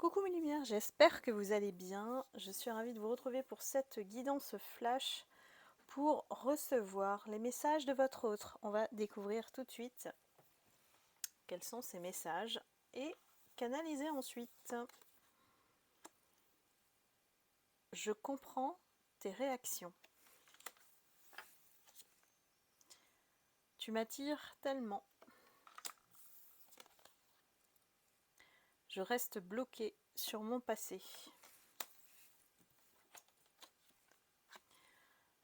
Coucou mes lumières, j'espère que vous allez bien. Je suis ravie de vous retrouver pour cette guidance flash pour recevoir les messages de votre autre. On va découvrir tout de suite quels sont ces messages et canaliser ensuite. Je comprends tes réactions. Tu m'attires tellement. Je reste bloquée sur mon passé.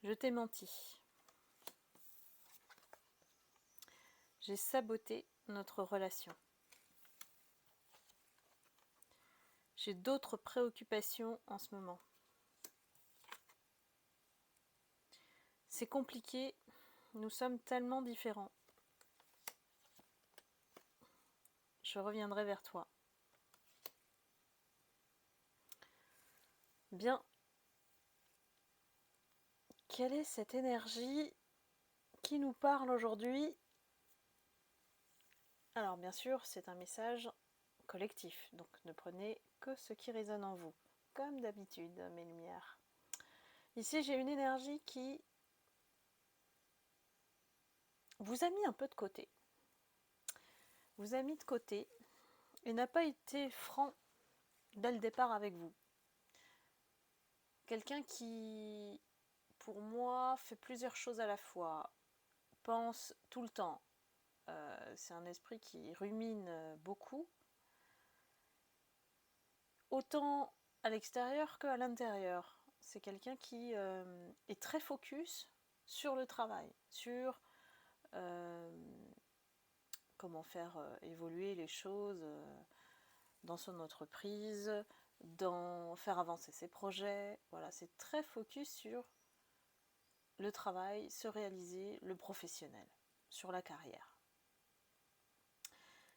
Je t'ai menti. J'ai saboté notre relation. J'ai d'autres préoccupations en ce moment. C'est compliqué, nous sommes tellement différents. Je reviendrai vers toi. Bien. Quelle est cette énergie qui nous parle aujourd'hui? Alors bien sûr, c'est un message collectif, donc ne prenez que ce qui résonne en vous, comme d'habitude, mes lumières. Ici, j'ai une énergie qui vous a mis un peu de côté. Vous a mis de côté et n'a pas été franc dès le départ avec vous. Quelqu'un qui, pour moi, fait plusieurs choses à la fois, pense tout le temps. C'est un esprit qui rumine beaucoup, autant à l'extérieur qu'à l'intérieur. C'est quelqu'un qui est très focus sur le travail, sur comment faire évoluer les choses dans son entreprise, dans faire avancer ses projets. Voilà, c'est très focus sur le travail, se réaliser, le professionnel, sur la carrière.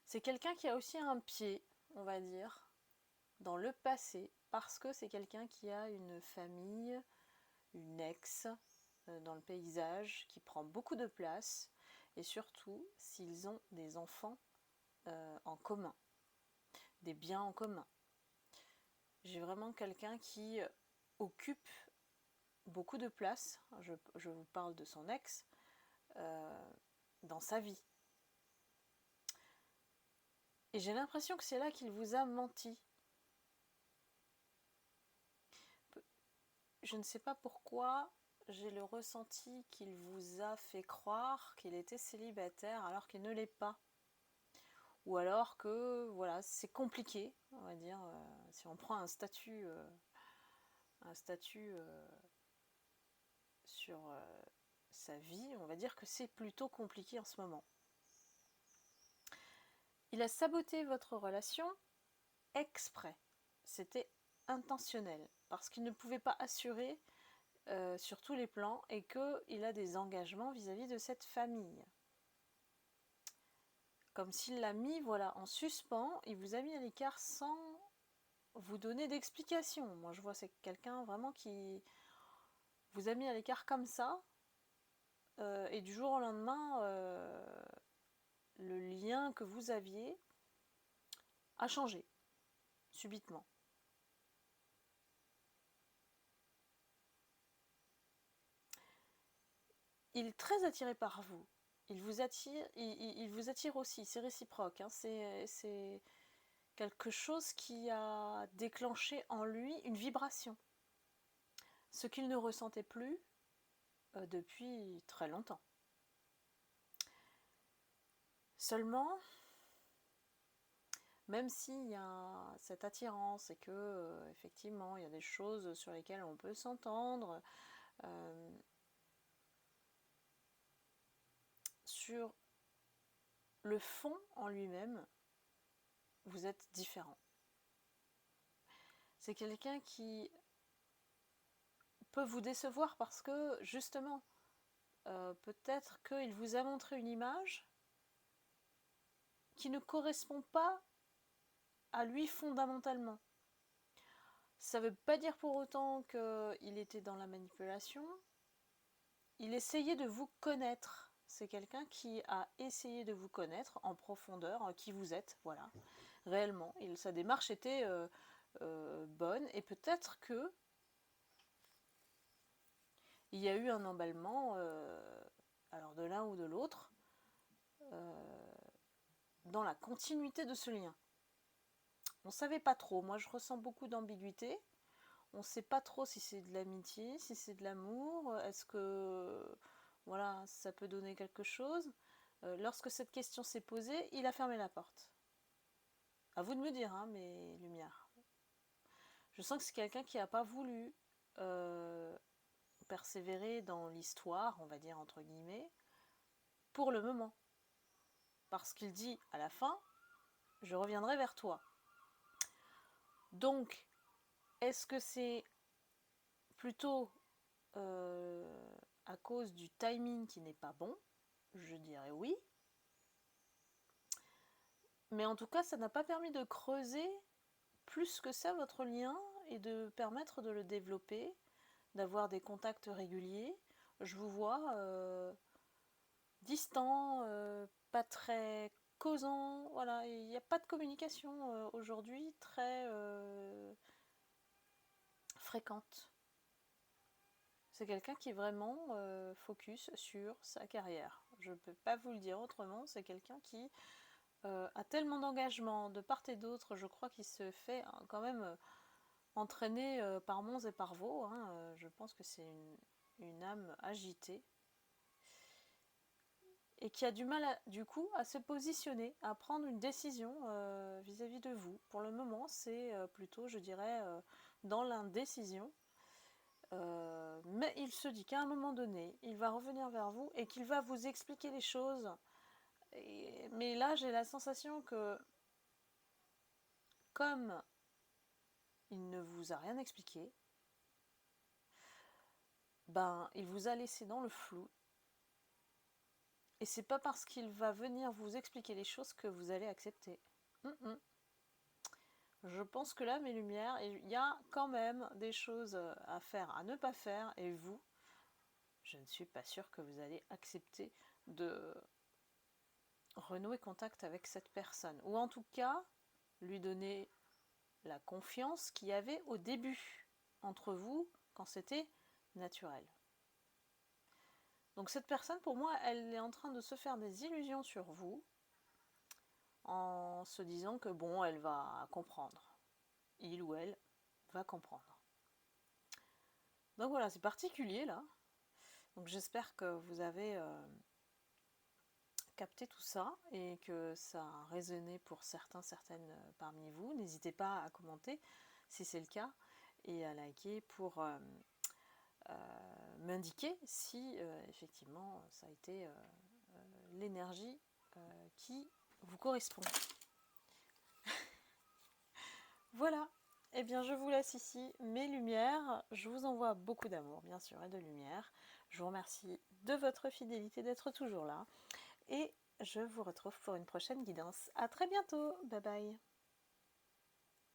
C'est quelqu'un qui a aussi un pied, on va dire, dans le passé, parce que c'est quelqu'un qui a une famille, une ex dans le paysage, qui prend beaucoup de place, et surtout s'ils ont des enfants en commun, des biens en commun. J'ai vraiment quelqu'un qui occupe beaucoup de place, je vous parle de son ex, dans sa vie. Et j'ai l'impression que c'est là qu'il vous a menti. Je ne sais pas pourquoi, j'ai le ressenti qu'il vous a fait croire qu'il était célibataire alors qu'il ne l'est pas. Ou alors que voilà, c'est compliqué, on va dire, si on prend un statut sur sa vie, on va dire que c'est plutôt compliqué en ce moment. Il a saboté votre relation exprès. C'était intentionnel, parce qu'il ne pouvait pas assurer sur tous les plans et qu'il a des engagements vis-à-vis de cette famille. Comme s'il l'a mis voilà, en suspens, il vous a mis à l'écart sans vous donner d'explication. Moi je vois c'est quelqu'un vraiment qui vous a mis à l'écart comme ça, et du jour au lendemain, le lien que vous aviez a changé, subitement. Il est très attiré par vous. Il vous attire aussi, c'est réciproque. Hein. C'est quelque chose qui a déclenché en lui une vibration. Ce qu'il ne ressentait plus depuis très longtemps. Seulement, même s'il y a cette attirance et que effectivement il y a des choses sur lesquelles on peut s'entendre, sur le fond en lui-même, vous êtes différent. C'est quelqu'un qui peut vous décevoir parce que justement, peut-être qu'il vous a montré une image qui ne correspond pas à lui fondamentalement. Ça ne veut pas dire pour autant qu'il était dans la manipulation. Il essayait de vous connaître. C'est quelqu'un qui a essayé de vous connaître en profondeur, qui vous êtes, voilà, réellement. Sa démarche était bonne, et peut-être que il y a eu un emballement, alors de l'un ou de l'autre, dans la continuité de ce lien. On ne savait pas trop, moi je ressens beaucoup d'ambiguïté, on ne sait pas trop si c'est de l'amitié, si c'est de l'amour, est-ce que voilà, ça peut donner quelque chose. Lorsque cette question s'est posée, il a fermé la porte. À vous de me dire, hein, mes lumières. Je sens que c'est quelqu'un qui n'a pas voulu persévérer dans l'histoire, on va dire entre guillemets, pour le moment. Parce qu'il dit à la fin, je reviendrai vers toi. Donc, est-ce que c'est plutôt à cause du timing qui n'est pas bon? Je dirais oui. Mais en tout cas, ça n'a pas permis de creuser plus que ça votre lien et de permettre de le développer, d'avoir des contacts réguliers. Je vous vois distant, pas très causant, voilà, il n'y a pas de communication aujourd'hui très fréquente. C'est quelqu'un qui est vraiment focus sur sa carrière. Je ne peux pas vous le dire autrement, c'est quelqu'un qui a tellement d'engagement de part et d'autre, je crois qu'il se fait quand même entraîner par Mons et par Vaux. Hein, je pense que c'est une âme agitée et qui a du mal du coup à se positionner, à prendre une décision vis-à-vis de vous. Pour le moment, c'est plutôt, je dirais, dans l'indécision. Mais il se dit qu'à un moment donné, il va revenir vers vous et qu'il va vous expliquer les choses. Mais là, j'ai la sensation que, comme il ne vous a rien expliqué, ben, il vous a laissé dans le flou. Et c'est pas parce qu'il va venir vous expliquer les choses que vous allez accepter. Je pense que là, mes lumières, il y a quand même des choses à faire, à ne pas faire, et vous, je ne suis pas sûre que vous allez accepter de renouer contact avec cette personne. Ou en tout cas, lui donner la confiance qu'il y avait au début entre vous quand c'était naturel. Donc cette personne, pour moi, elle est en train de se faire des illusions sur vous en se disant que bon, elle va comprendre. Il ou elle va comprendre. Donc voilà, c'est particulier là. Donc j'espère que vous avez capté tout ça et que ça a résonné pour certains, certaines parmi vous. N'hésitez pas à commenter si c'est le cas et à liker pour m'indiquer si effectivement ça a été l'énergie qui vous correspond. Voilà, eh bien je vous laisse ici mes lumières. Je vous envoie beaucoup d'amour bien sûr et de lumière. Je vous remercie de votre fidélité, d'être toujours là. Et je vous retrouve pour une prochaine guidance. À très bientôt, bye bye.